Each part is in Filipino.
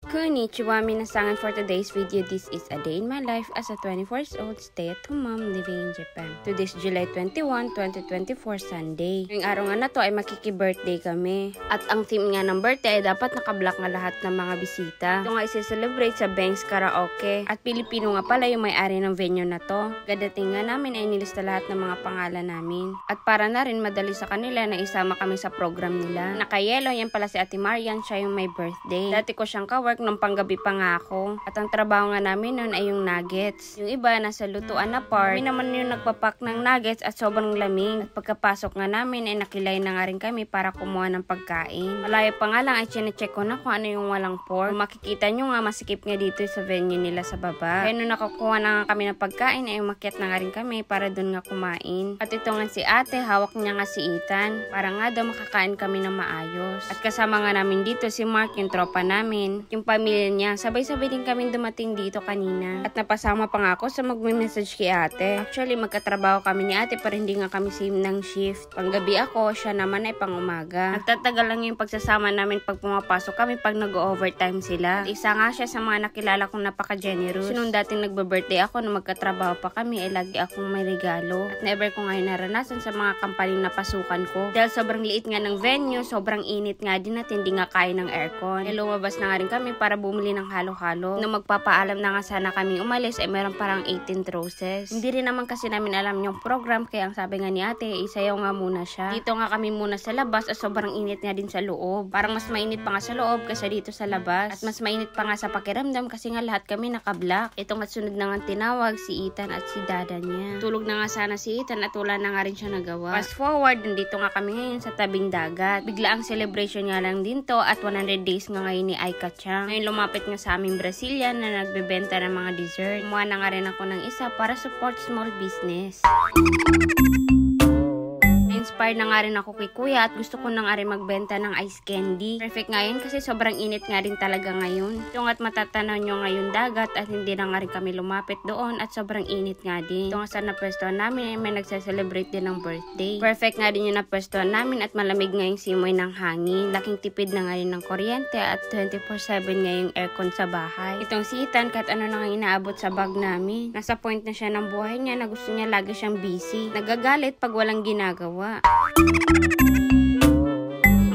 Konnichiwa minasan, for today's video, this is a day in my life as a 24-year-old stay-at-home mom living in Japan. Today's July 21, 2024, Sunday. Ngayong araw nga na to ay makiki-birthday kami. At ang theme nga ng birthday ay dapat nakablock nga lahat ng mga bisita. Ito nga isi-celebrate sa Banks Karaoke. At Pilipino nga pala yung may-ari ng venue na to. Gadating nga namin ay nilista lahat ng mga pangalan namin. At para na rin madali sa kanila na isama kami sa program nila. Nakayelo, yan pala si Ate Marian, siya yung may birthday. Dati ko siyang kawork nung panggabi pa nga ako. At ang trabaho nga namin nun ay yung nuggets. Yung iba nasa lutuan na part. Kami naman yung nagpapak ng nuggets at sobrang lamig. At pagkapasok nga namin ay nakilay na nga rin kami para kumuha ng pagkain. Malayo pa nga lang ay chinecheck ko na kung ano yung walang pork. Kung makikita nyo nga masikip nga dito sa venue nila sa baba. Kaya nung nakakuha na nga kami ng pagkain ay umakyat na nga rin kami para dun nga kumain. At ito nga si ate, hawak niya nga si Ethan. Para nga daw makakain kami ng maayos. At kasama nga namin dito si Mark, yung tropa namin. Yung pamilya niya, sabay-sabay din kami dumating dito kanina. At napasama pa nga ako sa mag-message kay ate. Actually, magkatrabaho kami ni ate pero hindi nga kami same ng shift. Panggabi ako, siya naman ay pang-umaga. Nagtatagal lang yung pagsasama namin pag pumapasok kami pag nag-overtime sila. At isa nga siya sa mga nakilala kong napaka-generous. Nung dating nagbe-birthday ako na magkatrabaho pa kami, ay lagi akong may regalo. At never ko ngayon naranasan sa mga company na pasukan ko. Dahil sobrang liit nga ng venue, sobrang init nga din at hindi nga kaya ng aircon. Kaya lumabas na nga rin kami para bumili ng halo-halo. Nung magpapaalam na nga sana kami umalis ay meron parang 18 roses. Hindi rin naman kasi namin alam yung program kaya ang sabi nga ni ate isayaw nga muna siya. Dito nga kami muna sa labas at sobrang init nga din sa loob. Parang mas mainit pa nga sa loob kasi dito sa labas. At mas mainit pa nga sa pakiramdam kasi nga lahat kami nakablock. Ito nga sunod na nga tinawag si Ethan at si dada niya. Tulog na nga sana si Ethan at wala na nga rin siya nagawa. Fast forward, nandito nga kami ngayon sa tabing dagat. Bigla ang celebration nga lang din to at 100 days nga ngayon ni Aika-chan. Ngayon lumapit nga sa aming Brazilian na nagbebenta ng mga dessert. Kumuha na nga rin ako ng isa para support small business. Inspired na nga rin ako kay kuya at gusto ko na nga rin magbenta ng ice candy. Perfect nga yun kasi sobrang init nga rin talaga ngayon. Ito nga't matatanaw nyo ngayon dagat at hindi na nga rin kami lumapit doon at sobrang init nga din. Ito nga sa napwestuhan namin ay may nagsa-celebrate din ng birthday. Perfect nga din yung napwestuhan namin at malamig nga yung simoy ng hangin. Laking tipid na nga rin ng kuryente at 24/7 nga yung aircon sa bahay. Itong si Ethan kahit ano na nga inaabot sa bag namin. Nasa point na siya ng buhay niya na gusto niya lagi siyang busy. Nagagalit pag walang ginagawa.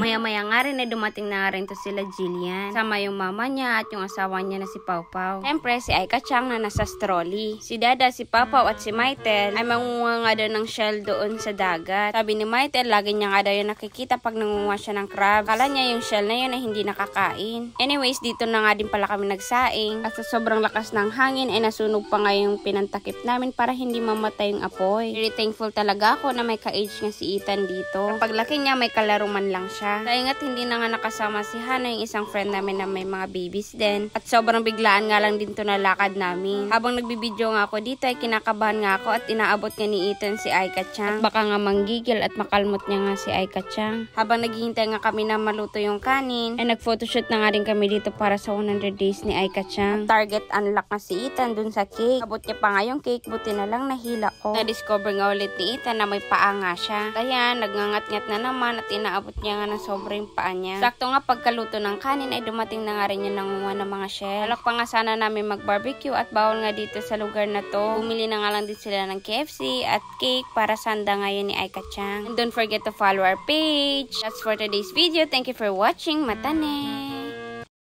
Maya-maya nga rin ay dumating na nga rin to sila Jillian. Sama yung mama niya at yung asawa niya na si Pau Pau. Siyempre si Aika-chan na nasa strolley. Si Dada, si Pau Pau at si Maitel ay mangunga nga daw ng shell doon sa dagat. Sabi ni Maitel, lagi niya nga daw yung nakikita pag nangunga siya ng crab. Kala niya yung shell na yun ay hindi nakakain. Anyways, dito na nga din pala kami nagsaing. At sa sobrang lakas ng hangin ay nasunog pa nga yung pinantakip namin para hindi mamatay yung apoy. Very thankful talaga ako na may ka-age nga si Ethan dito. Paglaki niya may kalaro man lang siya. Dahil nga't hindi na nga nakasama si Hana, yung isang friend namin na may mga babies din. At sobrang biglaan nga lang din to na lakad namin. Habang nagbibideo nga ako dito ay kinakabahan nga ako at inaabot nga ni Ethan si Aika-chan. At baka nga manggigil at makalmot niya nga si Aika-chan. Habang naghihintay nga kami na maluto yung kanin, ay nag-photoshoot na nga rin kami dito para sa 100 days ni Aika-chan. Target unlock nga si Ethan dun sa cake. Abot niya pa nga yung cake, buti na lang nahila ko. Na-discover nga ulit ni Ethan na may paa nga siya. Kaya nagngangat-ngat na naman at inaabot niya nga ng sobrang paa niya. Sakto nga pagkaluto ng kanin ay dumating na nga rin yung nangunguha ng mga shell. Alok pa nga sana namin mag-barbecue at bawal nga dito sa lugar na to. Bumili na nga lang din sila ng KFC at cake para sanda ngayon ni Aika-chan. And don't forget to follow our page. That's for today's video. Thank you for watching. Matane!